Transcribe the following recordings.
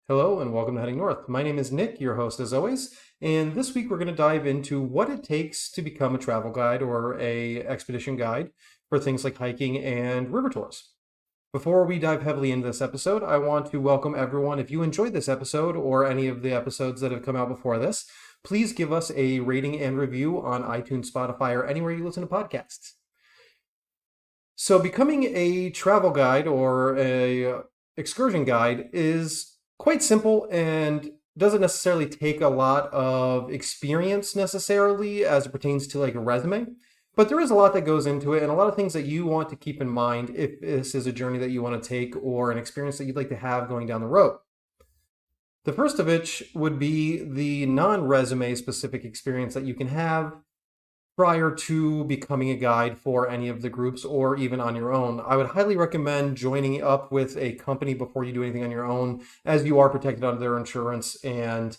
Hello and welcome to Heading North. My name is Nick, your host as always, and this week we're going to dive into what it takes to become a travel guide or a expedition guide for things like hiking and river tours. Before we dive heavily into this episode, I want to welcome everyone. If you enjoyed this episode or any of the episodes that have come out before this, please give us a rating and review on iTunes, Spotify, or anywhere you listen to podcasts. So becoming a travel guide or a excursion guide is quite simple and doesn't necessarily take a lot of experience necessarily as it pertains to like a resume, but there is a lot that goes into it and a lot of things that you want to keep in mind if this is a journey that you want to take or an experience that you'd like to have going down the road. The first of which would be the non-resume specific experience that you can have prior to becoming a guide for any of the groups or even on your own. I would highly recommend joining up with a company before you do anything on your own, as you are protected under their insurance and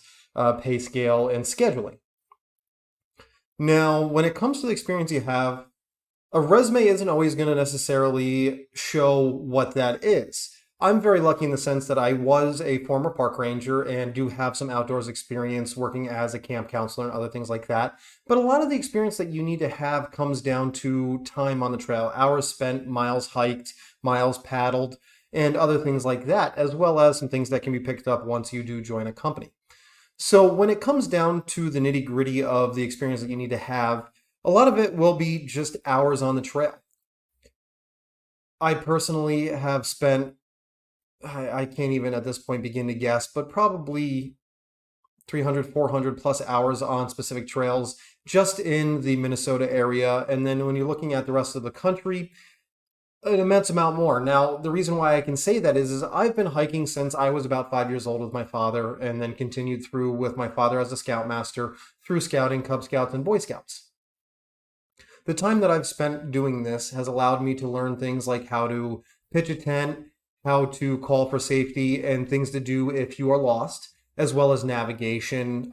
pay scale and scheduling. Now, when it comes to the experience you have, a resume isn't always going to necessarily show what that is. I'm very lucky in the sense that I was a former park ranger and do have some outdoors experience working as a camp counselor and other things like that. But a lot of the experience that you need to have comes down to time on the trail, hours spent, miles hiked, miles paddled, and other things like that, as well as some things that can be picked up once you do join a company. So when it comes down to the nitty-gritty of the experience that you need to have, a lot of it will be just hours on the trail. I personally have spent I can't even at this point begin to guess, but probably 300, 400 plus hours on specific trails just in the Minnesota area. And then when you're looking at the rest of the country, an immense amount more. Now, the reason why I can say that is I've been hiking since I was about 5 years old with my father and then continued through with my father as a scoutmaster through scouting, Cub Scouts, and Boy Scouts. The time that I've spent doing this has allowed me to learn things like how to pitch a tent, how to call for safety, and things to do if you are lost, as well as navigation,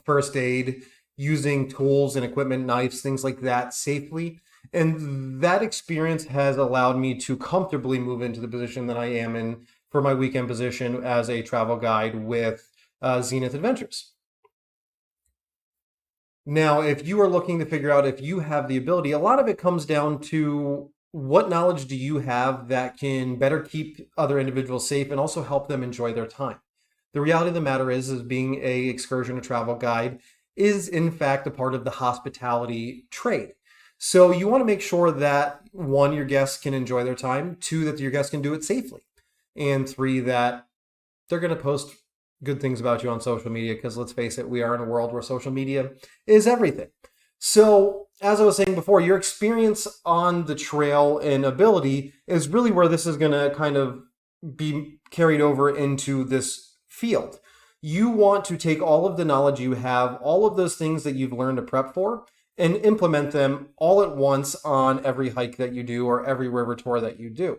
first aid, using tools and equipment, knives, things like that safely. And that experience has allowed me to comfortably move into the position that I am in for my weekend position as a travel guide with Zenith Adventures. Now, if you are looking to figure out if you have the ability, a lot of it comes down to what knowledge do you have that can better keep other individuals safe and also help them enjoy their time? The reality of the matter is being a excursion or travel guide is in fact a part of the hospitality trade. So you want to make sure that one, your guests can enjoy their time, two, that your guests can do it safely, and three, that they're going to post good things about you on social media, because let's face it, we are in a world where social media is everything. So, as I was saying before, your experience on the trail and ability is really where this is going to kind of be carried over into this field. You want to take all of the knowledge you have, all of those things that you've learned to prep for, and implement them all at once on every hike that you do or every river tour that you do.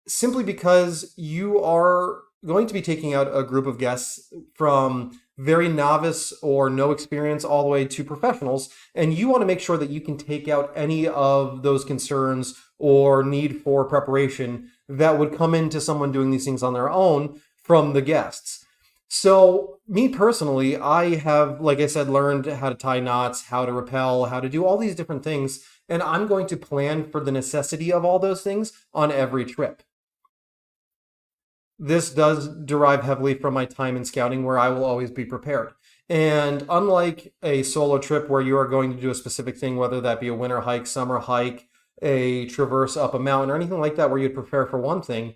Simply because you are going to be taking out a group of guests from very novice or no experience all the way to professionals, and you want to make sure that you can take out any of those concerns or need for preparation that would come into someone doing these things on their own from the guests. So me personally, I have, like I said, learned how to tie knots, how to rappel, how to do all these different things, and I'm going to plan for the necessity of all those things on every trip. This does derive heavily from my time in scouting, where I will always be prepared. And unlike a solo trip where you are going to do a specific thing, whether that be a winter hike, summer hike, a traverse up a mountain, or anything like that where you'd prepare for one thing,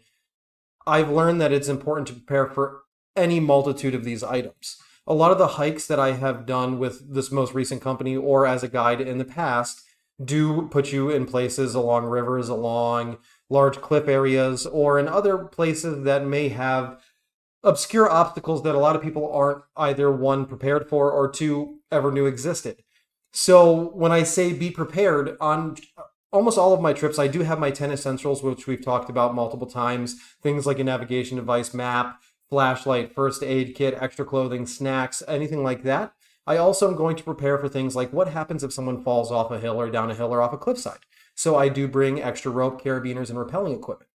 I've learned that it's important to prepare for any multitude of these items. A lot of the hikes that I have done with this most recent company or as a guide in the past do put you in places along rivers, along large cliff areas, or in other places that may have obscure obstacles that a lot of people aren't either one, prepared for, or two, ever knew existed. So when I say be prepared, on almost all of my trips, I do have my 10 essentials, which we've talked about multiple times. Things like a navigation device, map, flashlight, first aid kit, extra clothing, snacks, anything like that. I also am going to prepare for things like what happens if someone falls off a hill or down a hill or off a cliffside. So I do bring extra rope, carabiners, and rappelling equipment.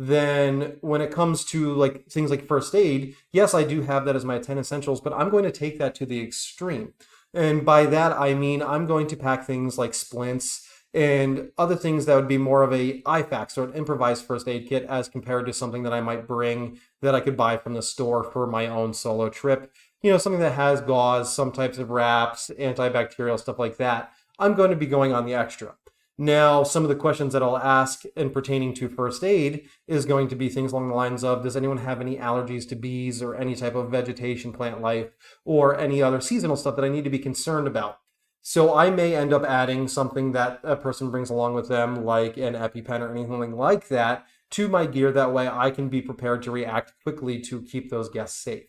then when it comes to like things like first aid, yes, I do have that as my 10 essentials, but I'm going to take that to the extreme. And by that, I mean I'm going to pack things like splints and other things that would be more of a IFAKs or an improvised first aid kit as compared to something that I might bring that I could buy from the store for my own solo trip. You know, something that has gauze, some types of wraps, antibacterial, stuff like that. I'm going to be going on the extra. Now, some of the questions that I'll ask in pertaining to first aid is going to be things along the lines of, does anyone have any allergies to bees or any type of vegetation, plant life, or any other seasonal stuff that I need to be concerned about? So I may end up adding something that a person brings along with them, like an EpiPen or anything like that, to my gear. That way I can be prepared to react quickly to keep those guests safe.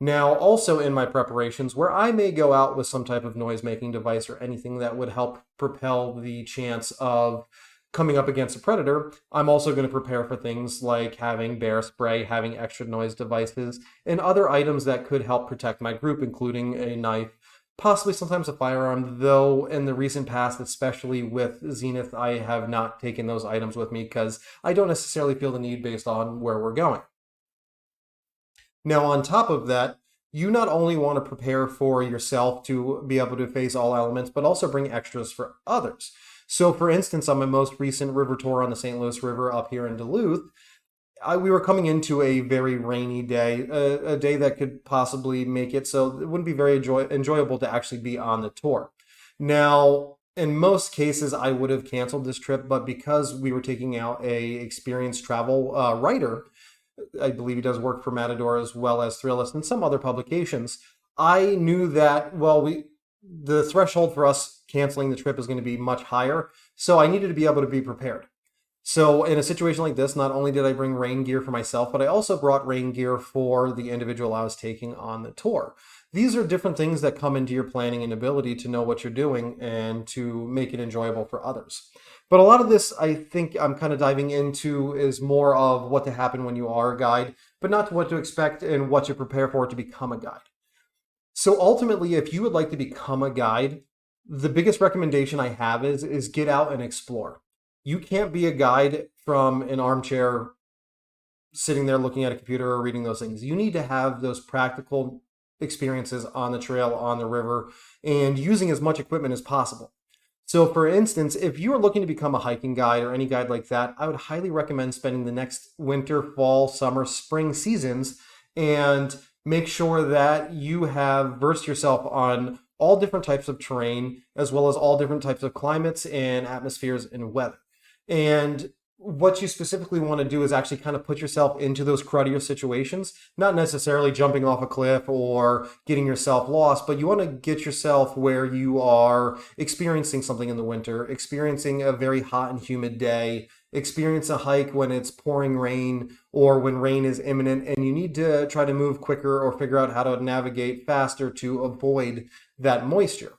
Now, also in my preparations, where I may go out with some type of noise-making device or anything that would help propel the chance of coming up against a predator, I'm also going to prepare for things like having bear spray, having extra noise devices, and other items that could help protect my group, including a knife, possibly sometimes a firearm, though in the recent past, especially with Zenith, I have not taken those items with me because I don't necessarily feel the need based on where we're going. Now, on top of that, you not only want to prepare for yourself to be able to face all elements, but also bring extras for others. So, for instance, on my most recent river tour on the St. Louis River up here in Duluth, we were coming into a very rainy day, a day that could possibly make it so it wouldn't be very enjoyable to actually be on the tour. Now, in most cases, I would have canceled this trip, but because we were taking out a experienced travel writer, I believe he does work for Matador as well as Thrillist and some other publications, I knew that, well, the threshold for us canceling the trip is going to be much higher, so I needed to be able to be prepared. So in a situation like this, not only did I bring rain gear for myself, but I also brought rain gear for the individual I was taking on the tour. These are different things that come into your planning and ability to know what you're doing and to make it enjoyable for others. But a lot of this, I think I'm kind of diving into is more of what to happen when you are a guide, but not what to expect and what to prepare for to become a guide. So ultimately, if you would like to become a guide, the biggest recommendation I have is get out and explore. You can't be a guide from an armchair sitting there looking at a computer or reading those things. You need to have those practical experiences on the trail, on the river, and using as much equipment as possible. So for instance, if you are looking to become a hiking guide or any guide like that, I would highly recommend spending the next winter, fall, summer, spring seasons and make sure that you have versed yourself on all different types of terrain, as well as all different types of climates and atmospheres and weather. And what you specifically want to do is actually kind of put yourself into those cruddier situations, not necessarily jumping off a cliff or getting yourself lost, but you want to get yourself where you are experiencing something in the winter, experiencing a very hot and humid day, experience a hike when it's pouring rain or when rain is imminent and you need to try to move quicker or figure out how to navigate faster to avoid that moisture.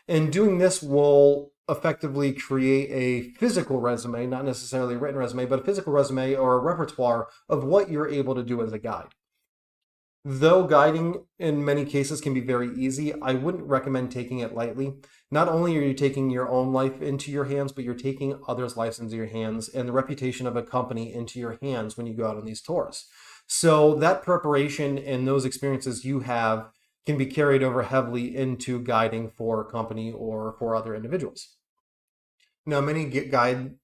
And doing this will effectively create a physical resume, not necessarily a written resume, but a physical resume or a repertoire of what you're able to do as a guide. Though guiding in many cases can be very easy, I wouldn't recommend taking it lightly. Not only are you taking your own life into your hands, but you're taking others' lives into your hands and the reputation of a company into your hands when you go out on these tours. So that preparation and those experiences you have can be carried over heavily into guiding for a company or for other individuals. Now, many guide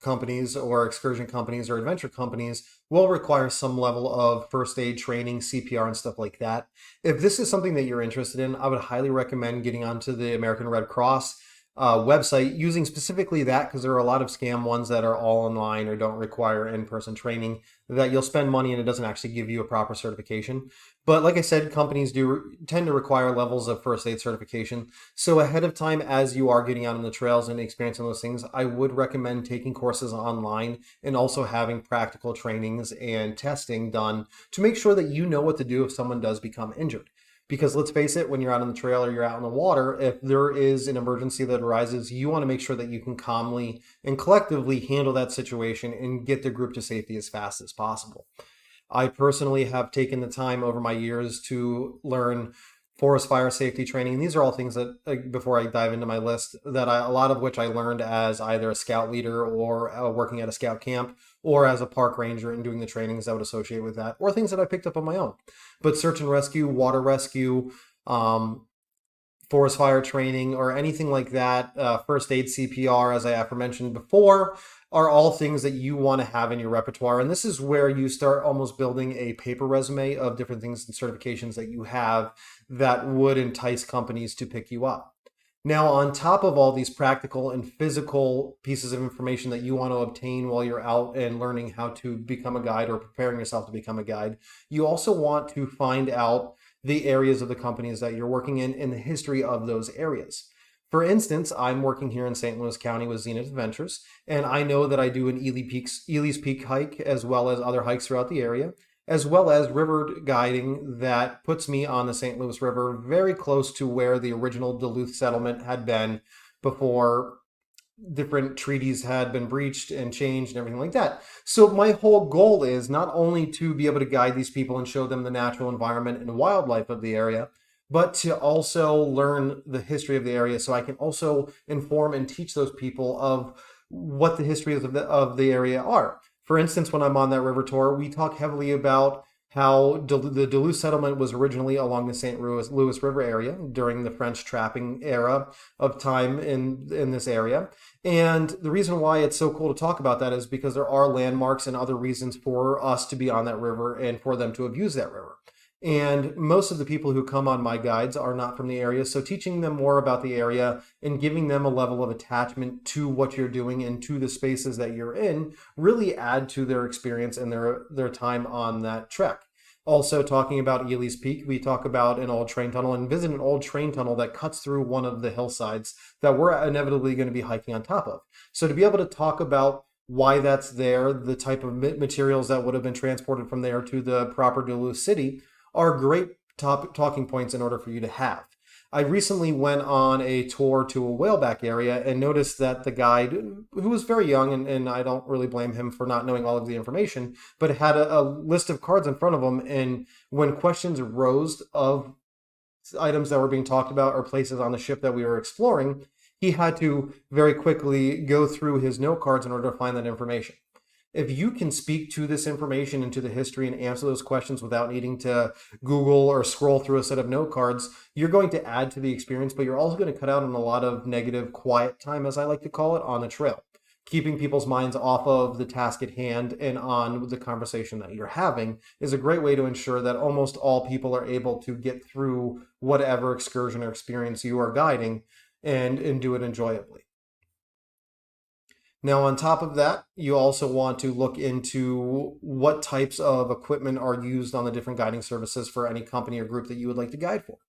companies or excursion companies or adventure companies will require some level of first aid training, CPR, and stuff like that. If this is something that you're interested in, I would highly recommend getting onto the American Red Cross website, using specifically that, because there are a lot of scam ones that are all online or don't require in-person training that you'll spend money and it doesn't actually give you a proper certification. But like I said, companies do tend to require levels of first aid certification. So ahead of time, as you are getting out on the trails and experiencing those things, I would recommend taking courses online and also having practical trainings and testing done to make sure that you know what to do if someone does become injured. Because let's face it, when you're out on the trail or you're out in the water, if there is an emergency that arises, you want to make sure that you can calmly and collectively handle that situation and get the group to safety as fast as possible. I personally have taken the time over my years to learn forest fire safety training. And these are all things that, before I dive into my list, that a lot of which I learned as either a scout leader or working at a scout camp, or as a park ranger and doing the trainings that would associate with that, or things that I picked up on my own. But search and rescue, water rescue, forest fire training, or anything like that, first aid, CPR, as I aforementioned before, are all things that you want to have in your repertoire. And this is where you start almost building a paper resume of different things and certifications that you have that would entice companies to pick you up. Now, on top of all these practical and physical pieces of information that you want to obtain while you're out and learning how to become a guide or preparing yourself to become a guide, you also want to find out the areas of the companies that you're working in and the history of those areas. For instance, I'm working here in St. Louis County with Zenith Adventures, and I know that I do an Ely's Peak hike as well as other hikes throughout the area, as well as river guiding that puts me on the St. Louis River very close to where the original Duluth settlement had been before different treaties had been breached and changed and everything like that. So my whole goal is not only to be able to guide these people and show them the natural environment and wildlife of the area, but to also learn the history of the area so I can also inform and teach those people of what the histories of the area are. For instance, when I'm on that river tour, we talk heavily about how the Duluth settlement was originally along the St. Louis River area during the French trapping era of time in this area. And the reason why it's so cool to talk about that is because there are landmarks and other reasons for us to be on that river and for them to have used that river. And most of the people who come on my guides are not from the area, so teaching them more about the area and giving them a level of attachment to what you're doing and to the spaces that you're in really add to their experience and their time on that trek. Also, talking about Ely's Peak, we talk about an old train tunnel and visit an old train tunnel that cuts through one of the hillsides that we're inevitably going to be hiking on top of. So to be able to talk about why that's there, the type of materials that would have been transported from there to the proper Duluth city, are great talking points in order for you to have. I recently went on a tour to a whaleback area and noticed that the guide, who was very young, and I don't really blame him for not knowing all of the information, but had a list of cards in front of him, and when questions arose of items that were being talked about or places on the ship that we were exploring, he had to very quickly go through his note cards in order to find that information. If you can speak to this information and to the history and answer those questions without needing to Google or scroll through a set of note cards, you're going to add to the experience, but you're also going to cut out on a lot of negative quiet time, as I like to call it, on the trail. Keeping people's minds off of the task at hand and on the conversation that you're having is a great way to ensure that almost all people are able to get through whatever excursion or experience you are guiding and do it enjoyably. Now, on top of that, you also want to look into what types of equipment are used on the different guiding services for any company or group that you would like to guide for.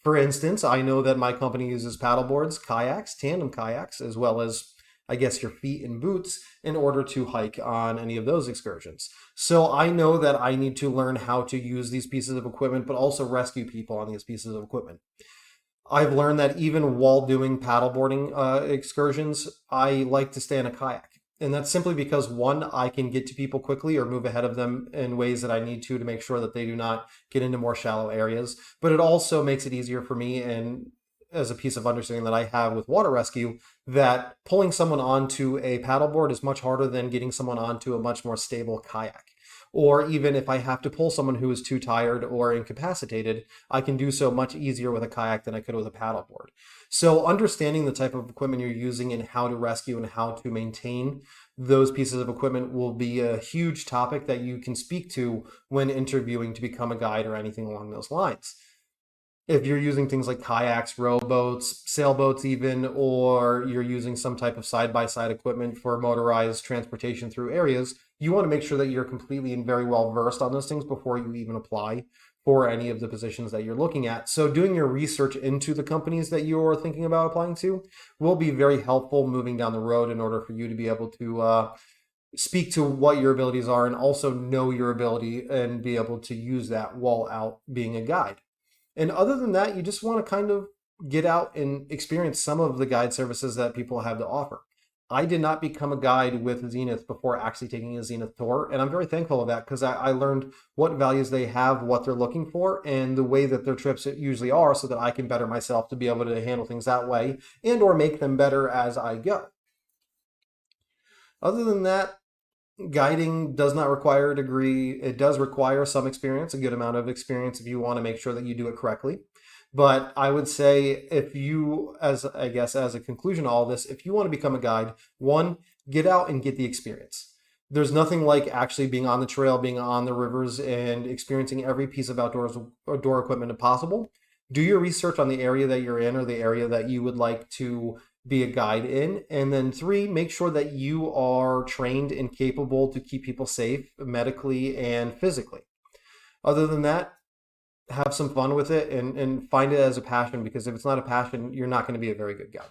For instance, I know that my company uses paddleboards, kayaks, tandem kayaks, as well as, I guess, your feet and boots in order to hike on any of those excursions. So I know that I need to learn how to use these pieces of equipment, but also rescue people on these pieces of equipment. I've learned that even while doing paddleboarding excursions, I like to stay in a kayak. And that's simply because, one, I can get to people quickly or move ahead of them in ways that I need to make sure that they do not get into more shallow areas. But it also makes it easier for me, and as a piece of understanding that I have with water rescue, that pulling someone onto a paddleboard is much harder than getting someone onto a much more stable kayak. Or even if I have to pull someone who is too tired or incapacitated, I can do so much easier with a kayak than I could with a paddleboard. So understanding the type of equipment you're using and how to rescue and how to maintain those pieces of equipment will be a huge topic that you can speak to when interviewing to become a guide or anything along those lines. If you're using things like kayaks, rowboats, sailboats even, or you're using some type of side-by-side equipment for motorized transportation through areas, you want to make sure that you're completely and very well versed on those things before you even apply for any of the positions that you're looking at. So doing your research into the companies that you're thinking about applying to will be very helpful moving down the road in order for you to be able to speak to what your abilities are and also know your ability and be able to use that while out being a guide. And other than that, you just want to kind of get out and experience some of the guide services that people have to offer. I did not become a guide with Zenith before actually taking a Zenith tour, and I'm very thankful of that because I learned what values they have, what they're looking for, and the way that their trips usually are, so that I can better myself to be able to handle things that way and or make them better as I go. Other than that, guiding does not require a degree. It does require some experience, a good amount of experience, if you want to make sure that you do it correctly. But I would say, if you, as I guess, as a conclusion to all this, if you want to become a guide, one, get out and get the experience. There's nothing like actually being on the trail, being on the rivers, and experiencing every piece of outdoor equipment possible. Do your research on the area that you're in or the area that you would like to be a guide in. And then three, make sure that you are trained and capable to keep people safe medically and physically. Other than that, have some fun with it and find it as a passion, because if it's not a passion, you're not going to be a very good guide.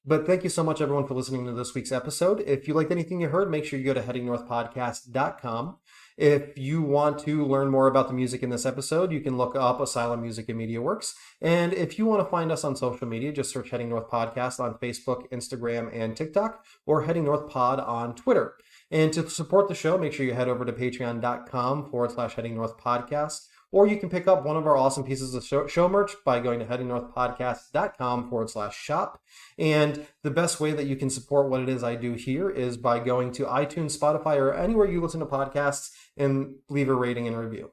But thank you so much, everyone, for listening to this week's episode. If you liked anything you heard, make sure you go to headingnorthpodcast.com. If you want to learn more about the music in this episode, you can look up Asylum Music and Media Works. And if you want to find us on social media, just search Heading North Podcast on Facebook, Instagram, and TikTok, or Heading North Pod on Twitter. And to support the show, make sure you head over to patreon.com/Heading North Podcast. Or you can pick up one of our awesome pieces of show merch by going to headingnorthpodcast.com/shop. And the best way that you can support what it is I do here is by going to iTunes, Spotify, or anywhere you listen to podcasts and leave a rating and review.